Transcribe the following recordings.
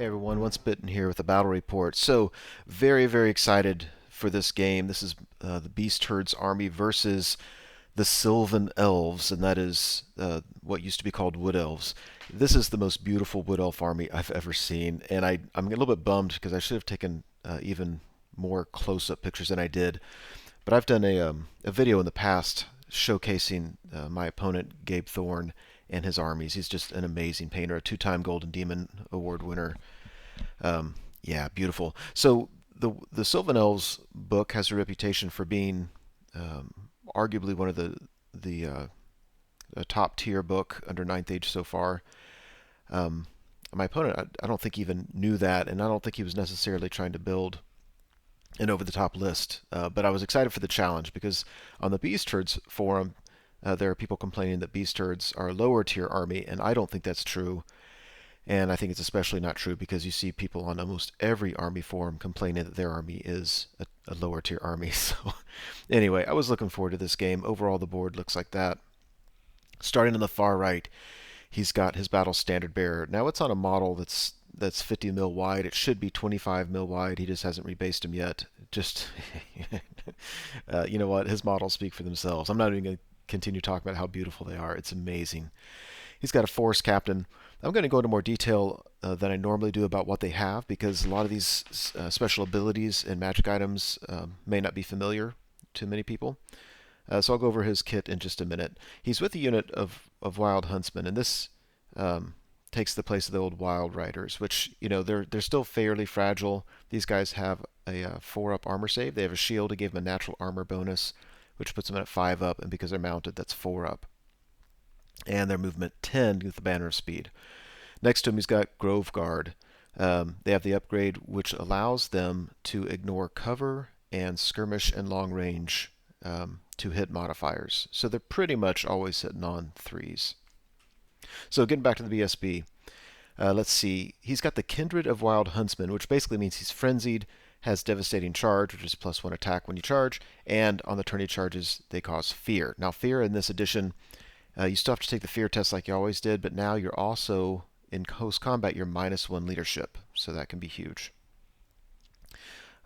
Everyone, Once Bitten here with a battle report. So, very excited for this game. This is the Beast Herds army versus the Sylvan Elves, and that is what used to be called Wood Elves. This is the most beautiful Wood Elf army I've ever seen, and I'm a little bit bummed because I should have taken even more close-up pictures than I did. But I've done a video in the past showcasing my opponent, Gabe Thorne, and his armies. He's just an amazing painter, a two-time Golden Demon Award winner. Yeah, beautiful. So the Sylvan Elves book has a reputation for being arguably one of the a top tier book under Ninth Age so far. My opponent, I don't think even knew that, and I don't think he was necessarily trying to build an over-the-top list. But I was excited for the challenge because on the Beast Herds forum, there are people complaining that Beast Herds are a lower tier army, and I don't think that's true. And I think it's especially not true because you see people on almost every army forum complaining that their army is a lower tier army. So anyway, I was looking forward to this game. Overall, the board looks like that. Starting on the far right, he's got his battle standard bearer. Now it's on a model that's 50 mil wide. It should be 25 mil wide. He just hasn't rebased him yet. Just you know what? His models speak for themselves. I'm not even going to continue talking about how beautiful they are. It's amazing. He's got a forest captain. I'm going to go into more detail than I normally do about what they have because a lot of these special abilities and magic items may not be familiar to many people. So I'll go over his kit in just a minute. He's with a unit of wild huntsmen, and this takes the place of the old wild riders, which they're still fairly fragile. These guys have a 4-up armor save. They have a shield to give them a natural armor bonus, which puts them at 5-up, and because they're mounted, that's 4-up. And their movement 10 with the banner of speed. Next to him, he's got Grove Guard. They have the upgrade which allows them to ignore cover and skirmish and long range to hit modifiers. So they're pretty much always hitting on 3s. So getting back to the BSB, let's see. He's got the Kindred of Wild Huntsmen, which basically means he's frenzied, has devastating charge, which is +1 attack when you charge, and on the turn he charges, they cause fear. Now, fear in this edition, you still have to take the fear test like you always did, but now you're also, in close combat, you're -1 leadership, so that can be huge.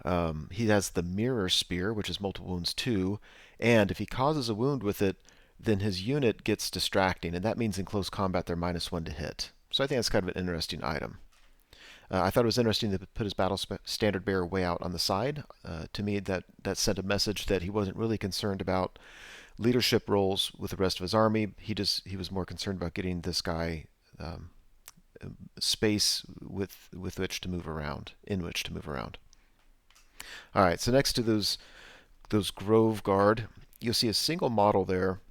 He has the Mirror Spear, which is multiple wounds 2, and if he causes a wound with it, then his unit gets distracting, and that means in close combat they're -1 to hit. So I think that's kind of an interesting item. I thought it was interesting to put his battle standard bearer way out on the side. To me, that sent a message that he wasn't really concerned about leadership roles with the rest of his army. He was more concerned about getting this guy space with which to move around, in which to move around. All right, so next to those Grove Guard, you'll see a single model there.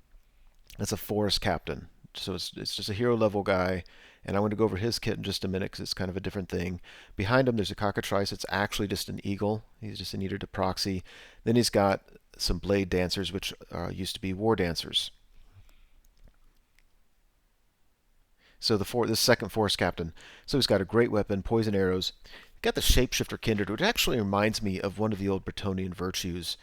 That's a forest captain. So it's just a hero level guy, and I want to go over his kit in just a minute because it's kind of a different thing. Behind him, there's a cockatrice. It's actually just an eagle. He's just an eater to proxy. Then he's got some blade dancers, which used to be war dancers. So this second forest captain. So he's got a great weapon, poison arrows. Got the shapeshifter kindred, which actually reminds me of one of the old Bretonnian virtues.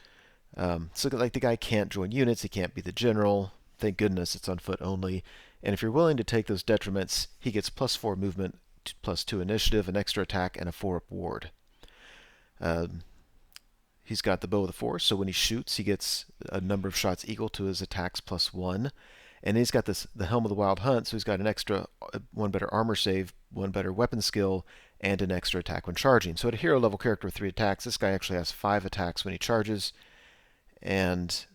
So like the guy can't join units, he can't be the general. Thank goodness it's on foot only. And if you're willing to take those detriments, he gets +4 movement, +2 initiative, an extra attack, and a 4-up ward. He's got the Bow of the Force, so when he shoots, he gets a number of shots equal to his attacks +1. And he's got the Helm of the Wild Hunt, so he's got an extra 1 better armor save, 1 better weapon skill, and an extra attack when charging. So at a hero level character with 3 attacks, this guy actually has 5 attacks when he charges. And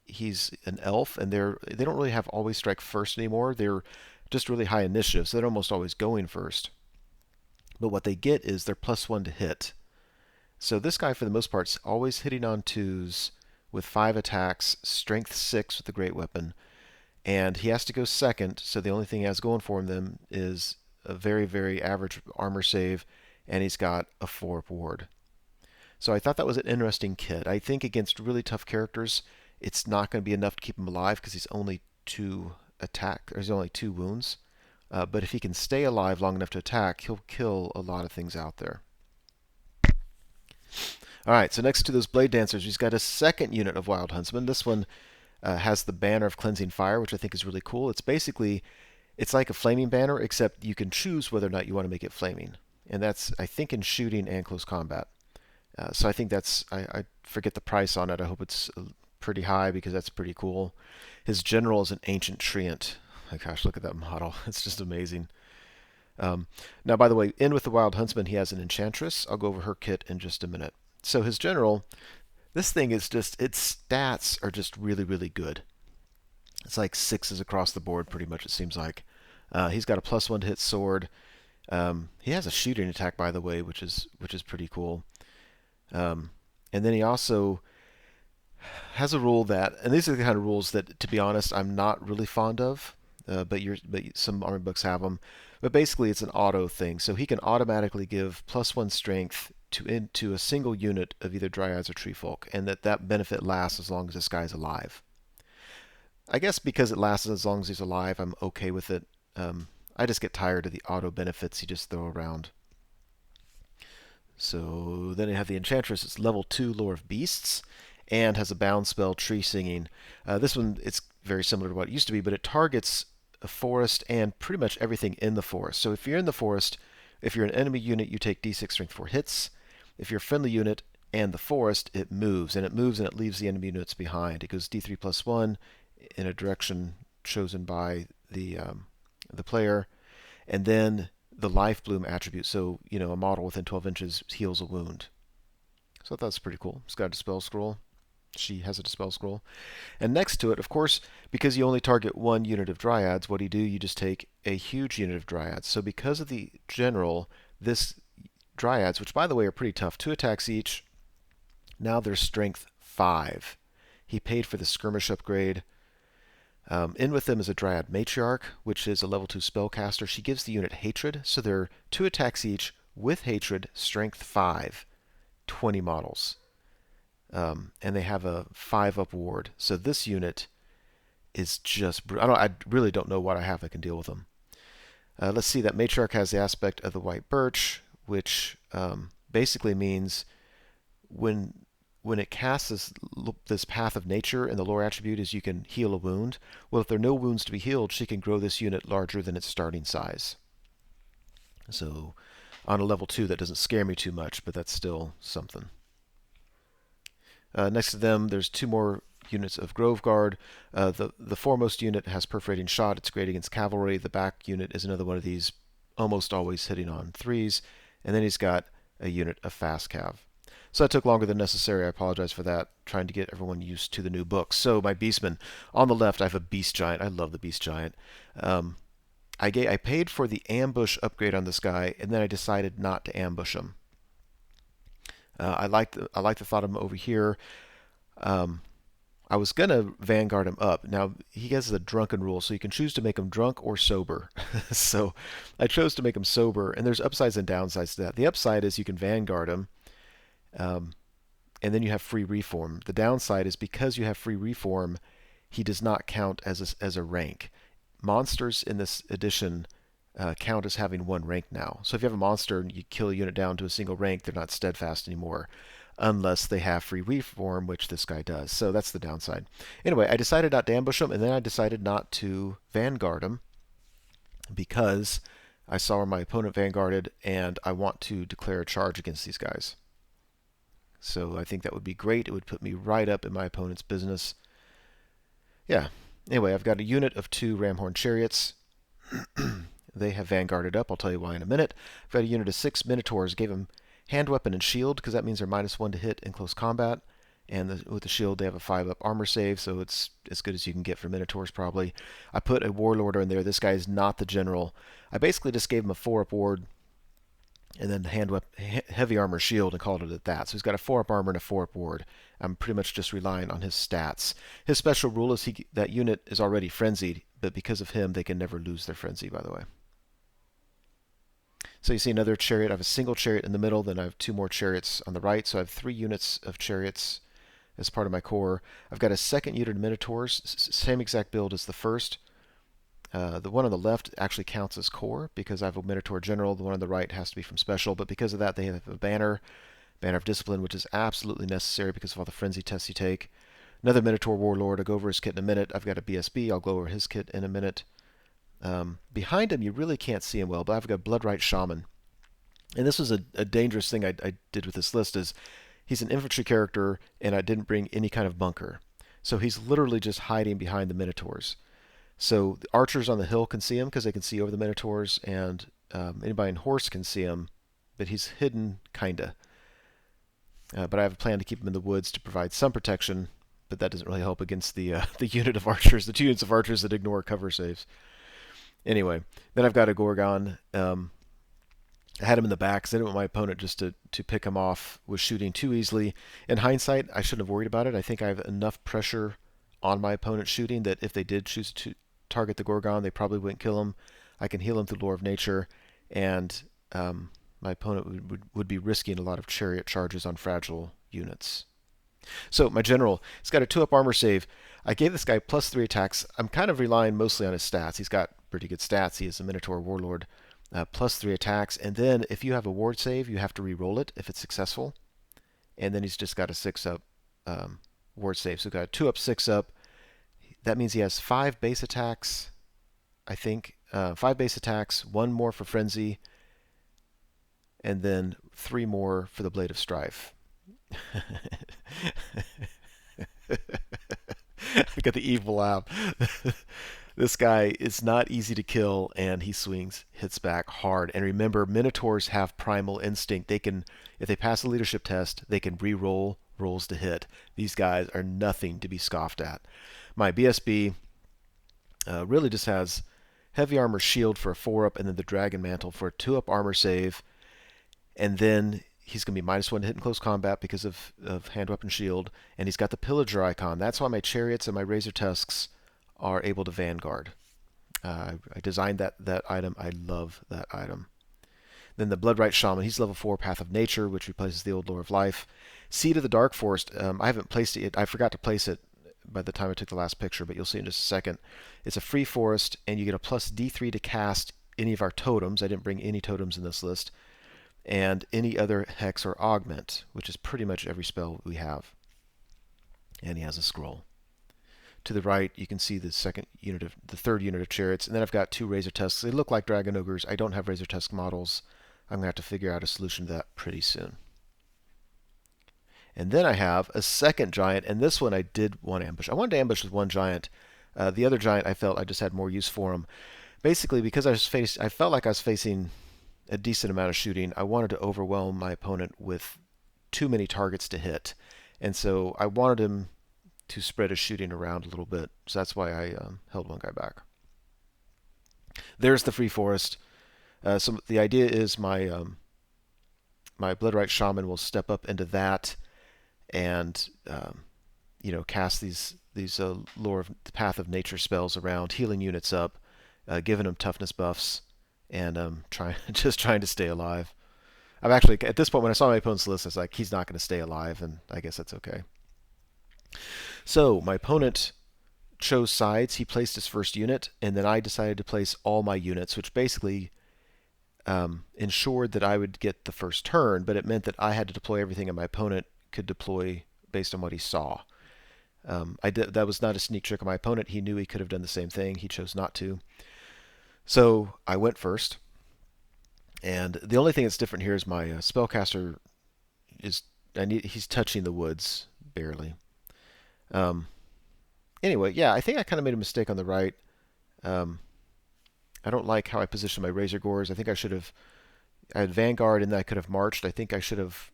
he's an elf, and they don't really have always strike first anymore. They're just really high initiative, so they're almost always going first. But what they get is they're +1 to hit. So this guy, for the most part, is always hitting on 2s with 5 attacks, strength 6 with the great weapon, and he has to go second, so the only thing he has going for him then is a very average armor save, and he's got a 4-up ward. So I thought that was an interesting kit. I think against really tough characters, it's not going to be enough to keep him alive because he's only 2 wounds. But if he can stay alive long enough to attack, he'll kill a lot of things out there. All right, so next to those blade dancers, he's got a second unit of wild huntsmen. This one has the banner of cleansing fire, which I think is really cool. It's basically It's like a flaming banner, except you can choose whether or not you want to make it flaming. And that's, I think, in shooting and close combat. So I think I forget the price on it. I hope it's pretty high because that's pretty cool. His general is an ancient treant. My gosh, look at that model. It's just amazing. Now, by the way, in with the Wild Huntsman, he has an Enchantress. I'll go over her kit in just a minute. So his general, this thing is just, its stats are just really, really good. It's like sixes across the board, pretty much, it seems like. He's got a +1 to hit sword. He has a shooting attack, by the way, which is pretty cool. And then he also has a rule that, and these are the kind of rules that, to be honest, I'm not really fond of. But some army books have them. But basically, it's an auto thing, so he can automatically give +1 strength to a single unit of either dryads or tree folk, and that benefit lasts as long as this guy's alive. I guess because it lasts as long as he's alive, I'm okay with it. I just get tired of the auto benefits you just throw around. So then you have the Enchantress. It's level 2 Lore of Beasts and has a bound spell, Tree Singing. This one, it's very similar to what it used to be, but it targets a forest and pretty much everything in the forest. So if you're in the forest, if you're an enemy unit, you take d6 strength for hits. If you're a friendly unit and the forest, it moves, and it leaves the enemy units behind. It goes d3 +1 in a direction chosen by the player, and then the life bloom attribute. So, a model within 12 inches heals a wound. So I thought that's pretty cool. It's got a dispel scroll. She has a dispel scroll. And next to it, of course, because you only target one unit of dryads, what do? You just take a huge unit of dryads. So because of the general, this dryads, which by the way are pretty tough, 2 attacks each, now they're strength 5. He paid for the skirmish upgrade. In with them is a Dryad Matriarch, which is a level 2 spellcaster. She gives the unit Hatred, so they're 2 attacks each with Hatred, strength 5, 20 models. And they have a 5-up ward. So this unit is just... I really don't know what I have that can deal with them. Let's see, that Matriarch has the aspect of the White Birch, which basically means when it casts this Path of Nature, and the lore attribute is you can heal a wound. Well, if there are no wounds to be healed, she can grow this unit larger than its starting size. So on a level 2, that doesn't scare me too much, but that's still something. Next to them, there's 2 more units of Grove Guard. The foremost unit has Perforating Shot. It's great against cavalry. The back unit is another one of these, almost always hitting on 3s. And then he's got a unit of Fast Cav. So that took longer than necessary. I apologize for that, trying to get everyone used to the new books. So my Beastmen. On the left, I have a Beast Giant. I love the Beast Giant. I paid for the ambush upgrade on this guy, and then I decided not to ambush him. I like the thought of him over here. I was going to Vanguard him up. Now, he has a drunken rule, so you can choose to make him drunk or sober. So I chose to make him sober, and there's upsides and downsides to that. The upside is you can Vanguard him, and then you have free reform. The downside is because you have free reform, he does not count as a rank. Monsters in this edition count as having 1 rank now. So if you have a monster and you kill a unit down to a single rank, they're not steadfast anymore, unless they have free reform, which this guy does. So that's the downside. Anyway, I decided not to ambush him, and then I decided not to Vanguard him because I saw where my opponent Vanguarded, and I want to declare a charge against these guys. So I think that would be great. It would put me right up in my opponent's business. Yeah. Anyway, I've got a unit of 2 Ramhorn Chariots. They have Vanguarded up. I'll tell you why in a minute. I've got a unit of 6 Minotaurs. Gave them hand weapon and shield, because that means they're -1 to hit in close combat. And with the shield, they have a 5-up armor save, so it's as good as you can get for Minotaurs, probably. I put a Warlord in there. This guy is not the general. I basically just gave him a 4-up ward, and then heavy armor shield, and called it at that. So he's got a 4-up armor and a 4-up ward. I'm pretty much just relying on his stats. His special rule is that unit is already frenzied, but because of him, they can never lose their frenzy, by the way. So you see another chariot. I have a single chariot in the middle, then I have 2 more chariots on the right. So I have 3 units of chariots as part of my core. I've got a second unit of Minotaurs, same exact build as the first. The one on the left actually counts as core because I have a Minotaur General. The one on the right has to be from Special, but because of that, they have a Banner of Discipline, which is absolutely necessary because of all the frenzy tests you take. Another Minotaur Warlord. I'll go over his kit in a minute. I've got a BSB. I'll go over his kit in a minute. Behind him, you really can't see him well, but I've got Bloodright Shaman. And this was a dangerous thing I did with this list is he's an infantry character, and I didn't bring any kind of bunker. So he's literally just hiding behind the Minotaurs. So the archers on the hill can see him because they can see over the Minotaurs, and anybody in horse can see him, but he's hidden, kinda. But I have a plan to keep him in the woods to provide some protection, but that doesn't really help against the the unit of archers, the 2 units of archers that ignore cover saves. Anyway, then I've got a Gorgon. I had him in the back because I didn't want my opponent just to pick him off with shooting too easily. In hindsight, I shouldn't have worried about it. I think I have enough pressure on my opponent shooting that if they did choose to target the Gorgon, they probably wouldn't kill him. I can heal him through Lore of Nature, and my opponent would be risking a lot of chariot charges on fragile units. So my general, he's got a 2-up armor save. I gave this guy +3 attacks. I'm kind of relying mostly on his stats. He's got pretty good stats. He is a Minotaur Warlord. +3 attacks, and then if you have a ward save, you have to re-roll it if it's successful. And then he's just got a 6-up ward save. So we've got a 2-up, 6-up. That means he has 5 base attacks, I think. 5 base attacks, 1 more for Frenzy, and then 3 more for the Blade of Strife. I've got the evil laugh. This guy is not easy to kill, and he swings, hits back hard. And remember, Minotaurs have primal instinct. They can, if they pass a leadership test, they can re-roll rolls to hit. These guys are nothing to be scoffed at. My BSB really just has heavy armor shield for a 4-up, and then the Dragon Mantle for a 2-up armor save. And then he's going to be -1 to hit in close combat because of hand weapon shield, and he's got the Pillager icon. That's why my chariots and my Razor Tusks are able to vanguard. I designed that item. I love that item. Then the Bloodright Shaman, he's level 4 Path of Nature, which replaces the old Lore of Life. Seed of the Dark Forest, I haven't placed it yet. I forgot to place it by the time I took the last picture, but you'll see in just a second. It's a free forest, and you get a +D3 to cast any of our totems. I didn't bring any totems in this list. And any other hex or augment, which is pretty much every spell we have. And he has a scroll. To the right, you can see the third unit of chariots, and then I've got 2 Razor Tusks. They look like Dragon Ogres. I don't have Razor Tusk models. I'm gonna have to figure out a solution to that pretty soon. And then I have a second giant, and this one I did want to ambush. I wanted to ambush with 1 giant. The other giant, I felt I just had more use for him. Basically, because I felt like I was facing a decent amount of shooting, I wanted to overwhelm my opponent with too many targets to hit. And so I wanted him to spread his shooting around a little bit. So that's why I held 1 guy back. There's the free forest. So the idea is my my Bloodright Shaman will step up into that and cast these Lore of the Path of Nature spells around, healing units up, giving them toughness buffs, and just trying to stay alive. I'm actually, at this point, when I saw my opponent's list, I was like, he's not going to stay alive, and I guess that's okay. So my opponent chose sides. He placed his first unit, and then I decided to place all my units, which basically ensured that I would get the first turn, but it meant that I had to deploy everything, and my opponent could deploy based on what he saw. That was not a sneak trick on my opponent. He knew he could have done the same thing. He chose not to. So I went first, and the only thing that's different here is my spellcaster he's touching the woods barely. Anyway, yeah, I think I kind of made a mistake on the right. I don't like how I positioned my Razor Gores. I think I had Vanguard, and then I could have marched. I think I should have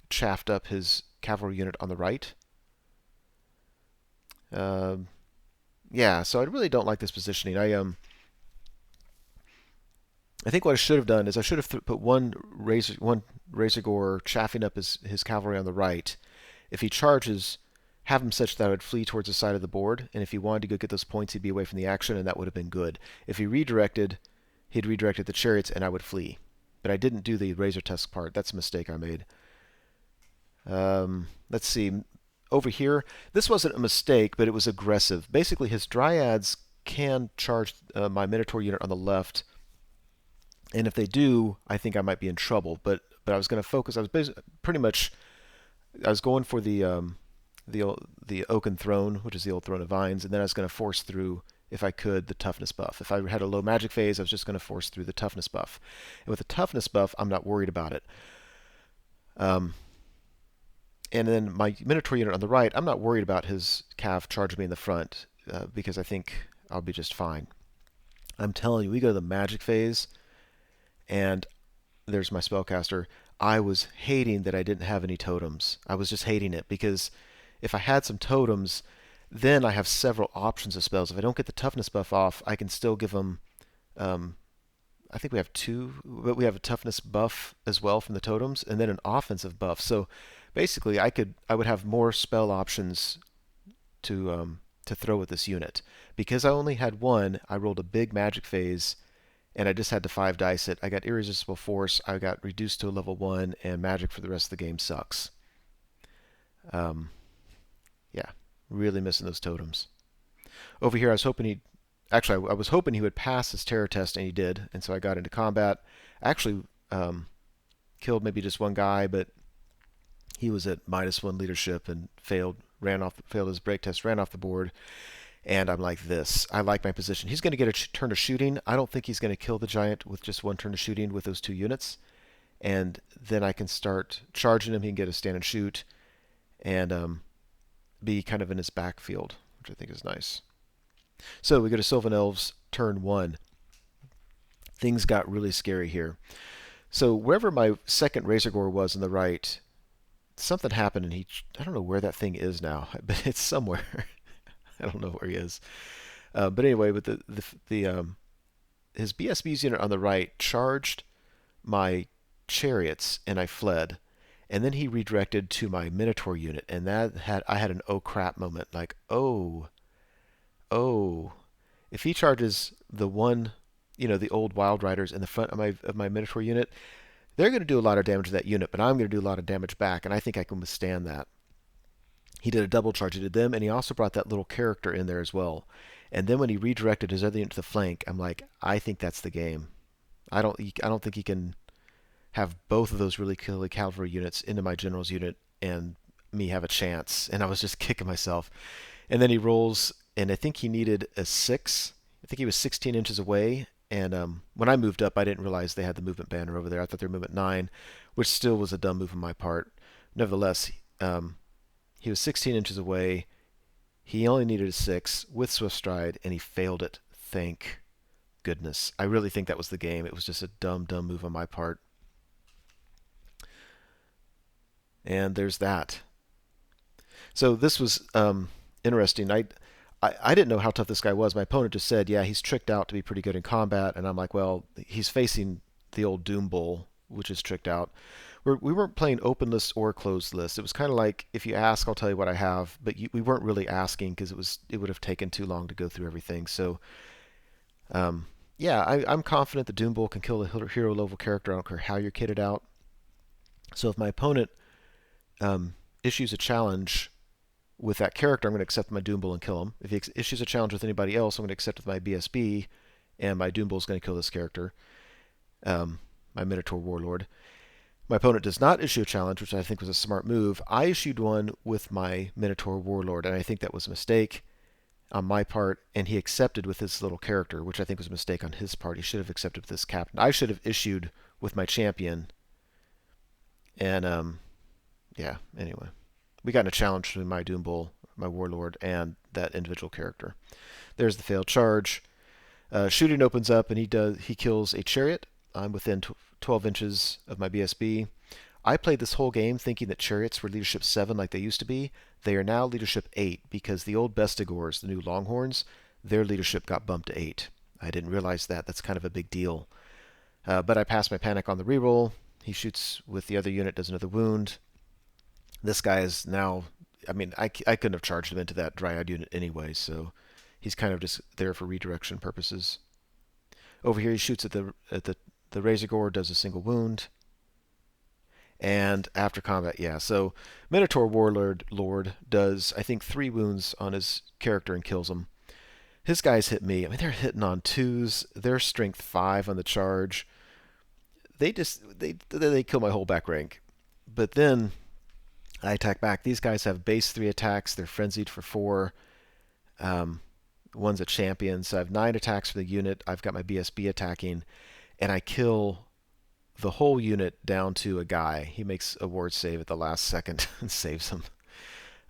chaffed up his cavalry unit on the right. Yeah, so I really don't like this positioning. I think what I should have done is I should have put one Razor Gore chaffing up his cavalry on the right. If he charges, have him such that I would flee towards the side of the board, and if he wanted to go get those points, he'd be away from the action, and that would have been good. If he redirected, he'd redirected the chariots, and I would flee. But I didn't do the Razor Tusk part. That's a mistake I made. Let's see. Over here, this wasn't a mistake, but it was aggressive. Basically, his Dryads can charge my Minotaur unit on the left, and if they do, I think I might be in trouble. But I was going to focus. I was going for the Oaken Throne, which is the old Throne of Vines, and then I was going to force through if I could, the toughness buff. If I had a low magic phase, I was just going to force through the toughness buff. And with the toughness buff, I'm not worried about it. Um, and then my Minotaur unit on the right, I'm not worried about his cav charging me in the front because I think I'll be just fine. I'm telling you, we go to the magic phase, and there's my spellcaster. I was hating that I didn't have any totems. I was just hating it because if I had some totems, then I have several options of spells. If I don't get the toughness buff off, I can still give them. Um, I think we have two, but we have a toughness buff as well from the totems, and then an offensive buff. So basically, I would have more spell options to throw with this unit. Because I only had one, I rolled a big magic phase, and I just had to 5 dice it. I got irresistible force. I got reduced to a level 1, and magic for the rest of the game sucks. Um, yeah, really missing those totems. Over here, I was hoping he'd actually I was hoping he would pass his terror test, and he did. And so I got into combat. Actually, killed maybe just one guy, but he was at -1 leadership and failed his break test, ran off the board. And I'm like this. I like my position. He's going to get a turn of shooting. I don't think he's going to kill the giant with just one turn of shooting with those 2 units. And then I can start charging him. He can get a stand and shoot and be kind of in his backfield, which I think is nice. So we go to Sylvan Elves, turn 1. Things got really scary here. So wherever my second Razor Gore was on the right, something happened, and I don't know where that thing is now, but it's somewhere. I don't know where he is. But anyway, with his BSB's unit on the right charged my chariots, and I fled. And then he redirected to my Minotaur unit, and I had an oh crap moment. Like, oh, if he charges the one, the old Wild Riders in the front of my Minotaur unit, they're going to do a lot of damage to that unit, but I'm going to do a lot of damage back, and I think I can withstand that. He did a double charge. He did them, and he also brought that little character in there as well. And then when he redirected his other unit to the flank, I'm like, I think that's the game. I don't think he can have both of those really killer cavalry units into my general's unit and me have a chance. And I was just kicking myself. And then he rolls, and I think he needed a 6. I think he was 16 inches away. And when I moved up, I didn't realize they had the movement banner over there. I thought they were movement 9, which still was a dumb move on my part. Nevertheless, he was 16 inches away. He only needed a 6 with Swift Stride, and he failed it. Thank goodness. I really think that was the game. It was just a dumb move on my part. And there's that. So this was interesting. I didn't know how tough this guy was. My opponent just said, yeah, he's tricked out to be pretty good in combat. And I'm like, well, he's facing the old Doom Bull, which is tricked out. We weren't playing open list or closed list. It was kind of like, if you ask, I'll tell you what I have. But we weren't really asking because it would have taken too long to go through everything. So, yeah, I'm confident the Doom Bull can kill a hero level character. I don't care how you're kitted out. So if my opponent issues a challenge with that character, I'm going to accept my Doom Bull and kill him. If he issues a challenge with anybody else, I'm going to accept with my BSB, and my Doom Bull is going to kill this character, my Minotaur Warlord. My opponent does not issue a challenge, which I think was a smart move. I issued one with my Minotaur Warlord, and I think that was a mistake on my part, and he accepted with his little character, which I think was a mistake on his part. He should have accepted with his captain. I should have issued with my champion, and yeah, anyway. We got in a challenge between my Doom Bull, my Warlord, and that individual character. There's the failed charge. Shooting opens up, and he kills a chariot. I'm within 12 inches of my BSB. I played this whole game thinking that chariots were leadership 7 like they used to be. They are now leadership 8 because the old Bestigors, the new Longhorns, their leadership got bumped to 8. I didn't realize that. That's kind of a big deal. But I passed my panic on the reroll. He shoots with the other unit, does another wound. This guy is now, I mean, I couldn't have charged him into that Dryad unit anyway, so he's kind of just there for redirection purposes. Over here he shoots at the Razor Gore, does a single wound. And after combat, yeah, so Minotaur Warlord does, I think, 3 wounds on his character and kills him. His guys hit me. I mean, they're hitting on 2s. They're strength 5 on the charge. They kill my whole back rank. But then I attack back. These guys have base 3 attacks. They're frenzied for 4. One's a champion, so I have 9 attacks for the unit. I've got my BSB attacking, and I kill the whole unit down to a guy. He makes a ward save at the last second and saves him.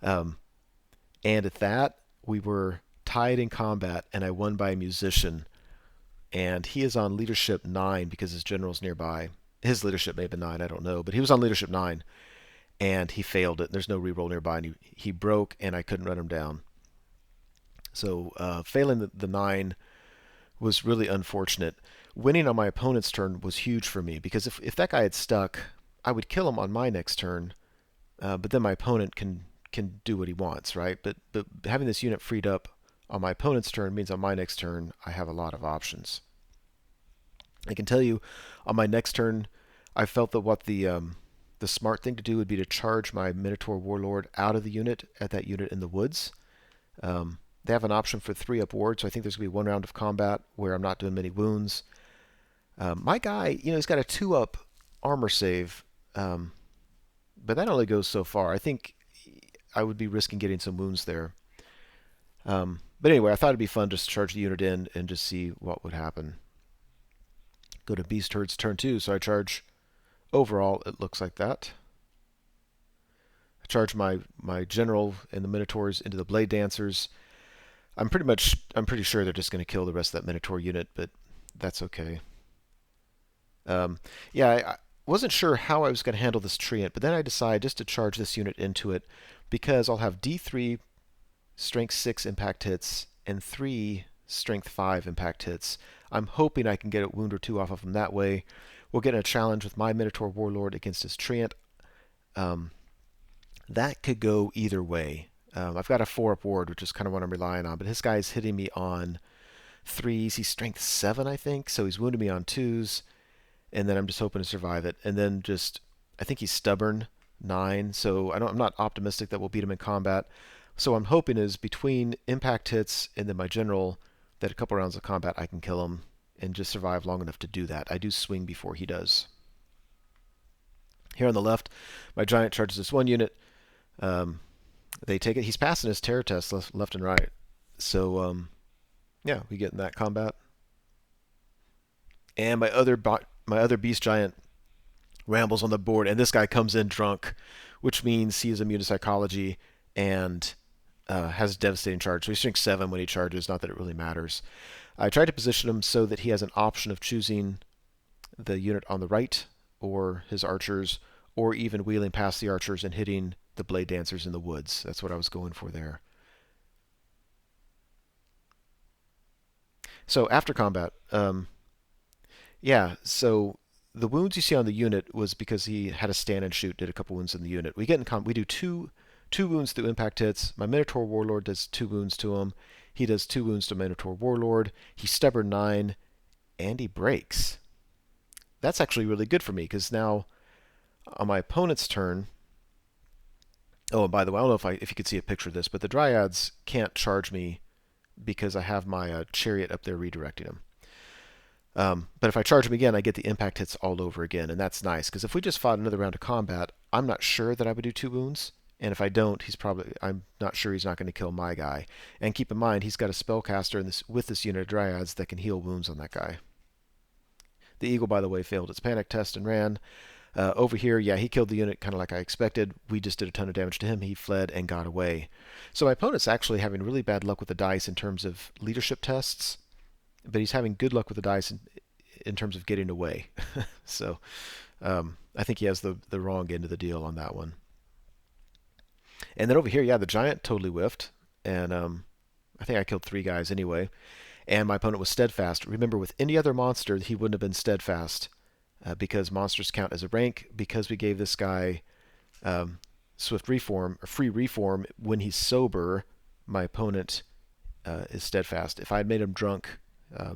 Um, and at that, we were tied in combat, and I won by a musician. And he is on leadership 9 because his general's nearby. His leadership may have been 9, I don't know, but he was on leadership 9, and he failed it. There's no reroll nearby, and he broke, and I couldn't run him down. So failing the 9 was really unfortunate. Winning on my opponent's turn was huge for me because if that guy had stuck, I would kill him on my next turn, but then my opponent can do what he wants, right? But having this unit freed up on my opponent's turn means on my next turn I have a lot of options. I can tell you, on my next turn, I felt that what the smart thing to do would be to charge my Minotaur Warlord out of the unit at that unit in the woods. They have an option for 3-up ward, so I think there's going to be 1 round of combat where I'm not doing many wounds. My guy, he's got a 2-up armor save, but that only goes so far. I think I would be risking getting some wounds there. But anyway, I thought it'd be fun just to charge the unit in and just see what would happen. Go to Beast Herds turn 2, so I charge. Overall, it looks like that. I charge my general and the Minotaurs into the Blade Dancers. I'm pretty sure they're just going to kill the rest of that Minotaur unit, but that's okay. Yeah, I wasn't sure how I was going to handle this treant, but then I decided just to charge this unit into it because I'll have D3 Strength 6 impact hits and 3 Strength 5 impact hits. I'm hoping I can get a wound or 2 off of him that way. We'll get in a challenge with my Minotaur Warlord against his treant. That could go either way. I've got a 4-up ward, which is kind of what I'm relying on, but his guy's hitting me on 3s. He's Strength 7, I think, so he's wounding me on 2s, and then I'm just hoping to survive it. And then I think he's Stubborn 9, so I'm not optimistic that we'll beat him in combat. So I'm hoping is between impact hits and then my general that a couple rounds of combat I can kill him and just survive long enough to do that. I do swing before he does. Here on the left, my giant charges this one unit. They take it. He's passing his terror test left and right. So, yeah, we get in that combat. And my other beast giant rambles on the board, and this guy comes in drunk, which means he is immune to psychology and has a devastating charge. So he strength 7 when he charges, not that it really matters. I tried to position him so that he has an option of choosing the unit on the right or his archers, or even wheeling past the archers and hitting the Blade Dancers in the woods. That's what I was going for there. So after combat, yeah, so the wounds you see on the unit was because he had a stand and shoot, did a couple wounds in the unit. We do two wounds through impact hits. My Minotaur Warlord does 2 wounds to him. He does 2 wounds to Minotaur Warlord. He's Stubborn 9, and he breaks. That's actually really good for me, because now on my opponent's turn... Oh, and by the way, I don't know if you could see a picture of this, but the Dryads can't charge me because I have my chariot up there redirecting them. But if I charge him again, I get the impact hits all over again, and that's nice, because if we just fought another round of combat, I'm not sure that I would do 2 wounds, and if I don't, I'm not sure he's not going to kill my guy. And keep in mind, he's got a spellcaster with this unit of Dryads that can heal wounds on that guy. The Eagle, by the way, failed its panic test and ran. Over here, yeah, he killed the unit kind of like I expected. We just did a ton of damage to him. He fled and got away. So my opponent's actually having really bad luck with the dice in terms of leadership tests, but he's having good luck with the dice in terms of getting away. So I think he has the wrong end of the deal on that one. And then over here, yeah, the giant totally whiffed, and I think I killed 3 guys anyway. And my opponent was steadfast. Remember, with any other monster, he wouldn't have been steadfast. Because monsters count as a rank, because we gave this guy swift reform, or free reform, when he's sober, my opponent is steadfast. If I had made him drunk,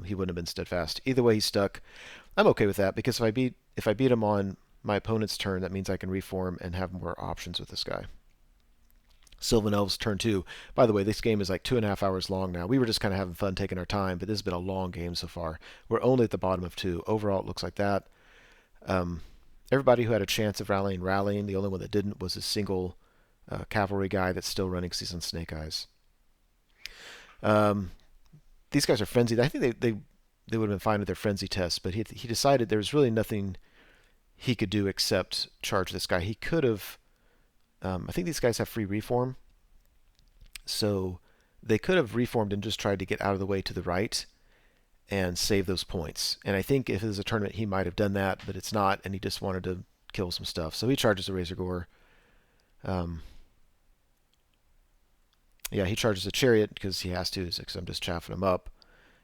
he wouldn't have been steadfast. Either way, he's stuck. I'm okay with that, because if I beat him on my opponent's turn, that means I can reform and have more options with this guy. Sylvan Elves turn 2. By the way, this game is like 2.5 hours long now. We were just kind of having fun taking our time, but this has been a long game so far. We're only at the bottom of 2. Overall, it looks like that. Everybody who had a chance of rallying. The only one that didn't was a single cavalry guy that's still running because he's on Snake Eyes. these guys are frenzied. I think they would have been fine with their frenzy test, but he decided there was really nothing he could do except charge this guy. He could have. I think these guys have free reform, so they could have reformed and just tried to get out of the way to the right and save those points. And I think if it was a tournament, he might have done that, but it's not, and he just wanted to kill some stuff. So he charges a Razor Gore. Um, yeah, he charges a Chariot because he has to, because I'm just chaffing him up.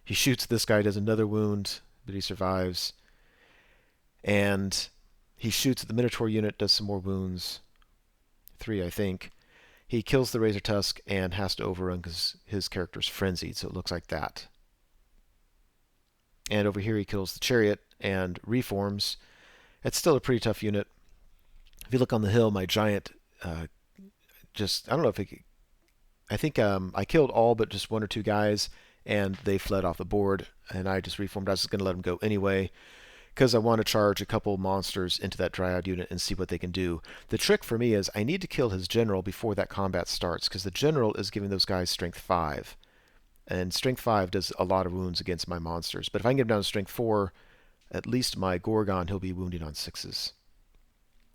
He shoots this guy, does another wound, but he survives. And he shoots at the Minotaur unit, does some more wounds. 3, I think. He kills the Razor Tusk and has to overrun because his character's frenzied, so it looks like that. And over here he kills the Chariot and reforms. It's still a pretty tough unit. If you look on the hill, my Giant I don't know if it, I think I killed all but just 1 or 2 guys, and they fled off the board, and I just reformed. I was just going to let them go anyway, because I want to charge a couple monsters into that Dryad unit and see what they can do. The trick for me is I need to kill his general before that combat starts, because the general is giving those guys strength 5. And strength 5 does a lot of wounds against my monsters. But if I can get him down to strength 4, at least my Gorgon, he'll be wounding on 6s.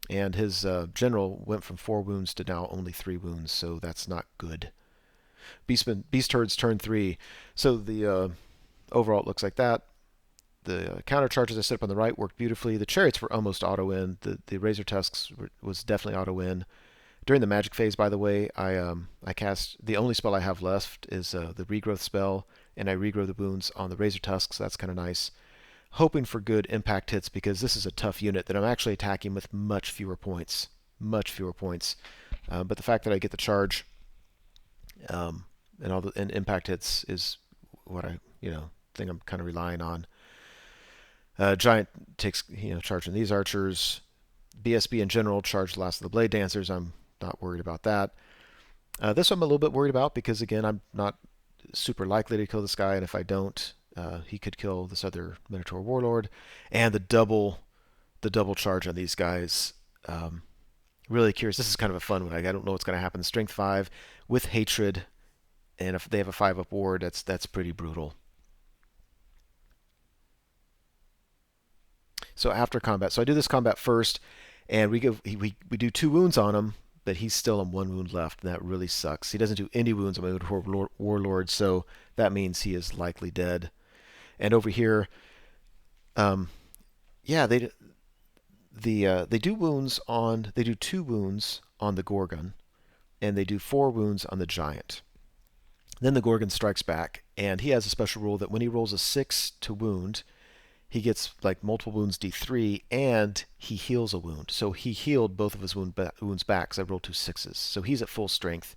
And his general went from 4 wounds to now only 3 wounds, so that's not good. Beast Herds turn 3. So the overall it looks like that. The counter charges I set up on the right worked beautifully. The Chariots were almost auto-win. The Razor Tusks was definitely auto-win. During the magic phase, by the way, I cast the only spell I have left is the regrowth spell, and I regrow the wounds on the Razor Tusks. So that's kind of nice. Hoping for good impact hits because this is a tough unit that I'm actually attacking with much fewer points. Much fewer points. But the fact that I get the charge and impact hits is what I think I'm kind of relying on. Giant takes charging these archers. BSB in general charge the last of the Blade Dancers. I'm not worried about that. This I'm a little bit worried about because again I'm not super likely to kill this guy, and if I don't, he could kill this other Minotaur Warlord. And the double charge on these guys. Really curious. This is kind of a fun one. I don't know what's going to happen. Strength 5 with hatred, and if they have a 5-up ward, that's pretty brutal. So after combat, so I do this combat first, and we do 2 wounds on him, but he's still on 1 wound left, and that really sucks. He doesn't do any wounds on my Warlord, so that means he is likely dead. And over here, yeah, they do wounds on they do 2 wounds on the Gorgon, and they do 4 wounds on the Giant. Then the Gorgon strikes back, and he has a special rule that when he rolls a 6 to wound, he gets like multiple wounds D3, and he heals a wound. So he healed both of his wounds back, because I rolled 2 6s. So he's at full strength.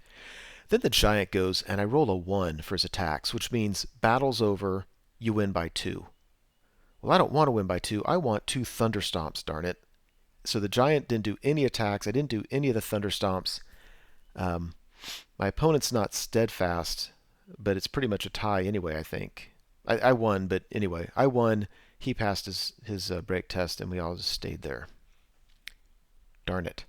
Then the Giant goes, and I roll a 1 for his attacks, which means battle's over, you win by 2. Well, I don't want to win by 2. I want 2 Thunderstomps, darn it. So the Giant didn't do any attacks. I didn't do any of the Thunderstomps. My opponent's not steadfast, but it's pretty much a tie anyway, I think. I won, but anyway, I won. He passed his break test, and we all just stayed there. Darn it.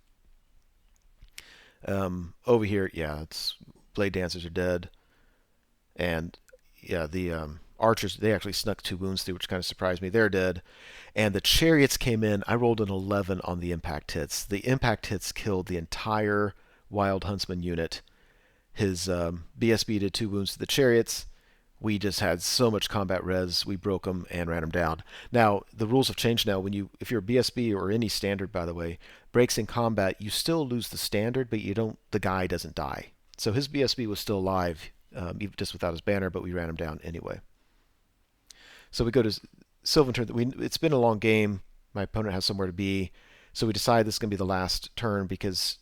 Over here, yeah, it's Blade Dancers are dead. And, yeah, the archers, they actually snuck 2 wounds through, which kind of surprised me. They're dead. And the Chariots came in. I rolled an 11 on the impact hits. The impact hits killed the entire Wild Huntsman unit. His BSB did 2 wounds to the Chariots. We just had so much combat res, we broke them and ran them down. Now, the rules have changed now. If you're a BSB or any standard, by the way, breaks in combat, you still lose the standard, but the guy doesn't die. So his BSB was still alive, even just without his banner, but we ran him down anyway. So we go to Sylvan turn. It's been a long game. My opponent has somewhere to be. So we decide this is going to be the last turn because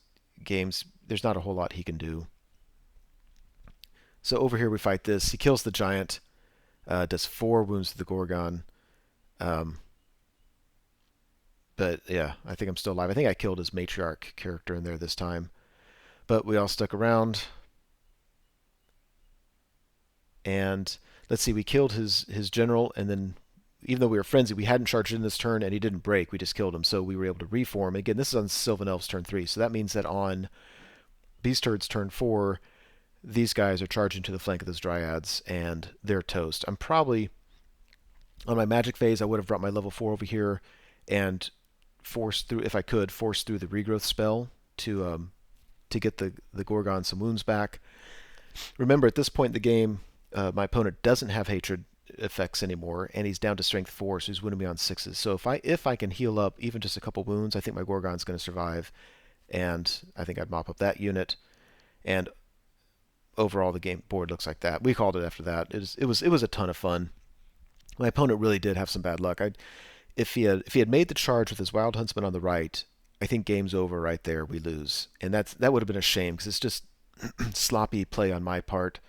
there's not a whole lot he can do. So over here we fight this. He kills the Giant, does 4 wounds to the Gorgon. But yeah, I think I'm still alive. I think I killed his matriarch character in there this time. But we all stuck around. And let's see, we killed his general, and then even though we were frenzied, we hadn't charged in this turn, and he didn't break. We just killed him, so we were able to reform. Again, this is on Sylvan Elves turn 3, so that means that on Beast Herd's turn 4, these guys are charging to the flank of those dryads, and they're toast. I'm probably on my magic phase. I would have brought my level 4 over here and force through, if I could, force through the regrowth spell to get the Gorgon some wounds back. Remember, at this point in the game, my opponent doesn't have hatred effects anymore, and he's down to strength 4, so he's winning me on 6s. So if I can heal up even just a couple wounds, I think my Gorgon's going to survive, and I think I'd mop up that unit. And overall, the game board looks like that. We called it after that. It was a ton of fun. My opponent really did have some bad luck. If he had made the charge with his Wild Huntsman on the right, I think game's over right there. We lose, and that would have been a shame because it's just sloppy play on my part.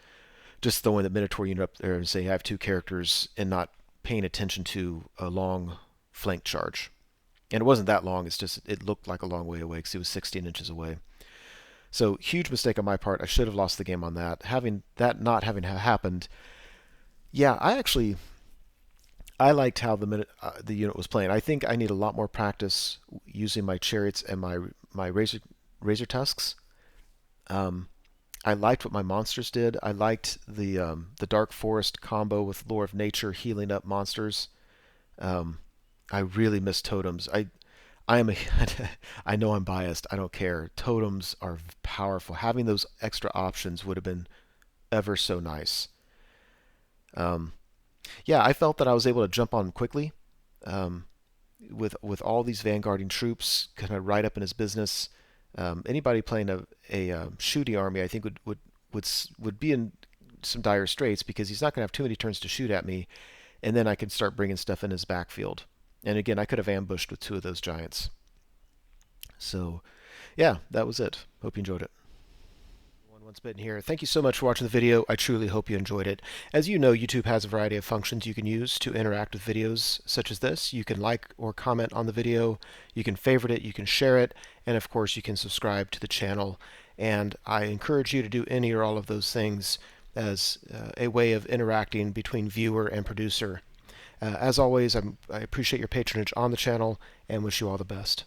Just throwing the Minotaur unit up there and say I have two characters and not paying attention to a long flank charge. And it wasn't that long. It's just it looked like a long way away because it was 16 inches away. So huge mistake on my part. I should have lost the game on that. Having that not having happened, yeah, I liked how the unit was playing. I think I need a lot more practice using my chariots and my razor tusks. Um, I liked what my monsters did. I liked the dark forest combo with lore of nature healing up monsters. Um, I really miss totems. I am a I know I'm biased. I don't care. Totems are powerful. Having those extra options would have been ever so nice. Um, yeah, I felt that I was able to jump on quickly um, with all these vanguarding troops kind of right up in his business. Anybody playing a shooty army, I think would be in some dire straits because he's not going to have too many turns to shoot at me, and then I could start bringing stuff in his backfield. And again, I could have ambushed with two of those giants. So, yeah, that was it. Hope you enjoyed it. Once bitten here. Thank you so much for watching the video. I truly hope you enjoyed it. As you know, YouTube has a variety of functions you can use to interact with videos such as this. You can like or comment on the video, you can favorite it, you can share it, and of course you can subscribe to the channel. And I encourage you to do any or all of those things as a way of interacting between viewer and producer. As always, I appreciate your patronage on the channel and wish you all the best.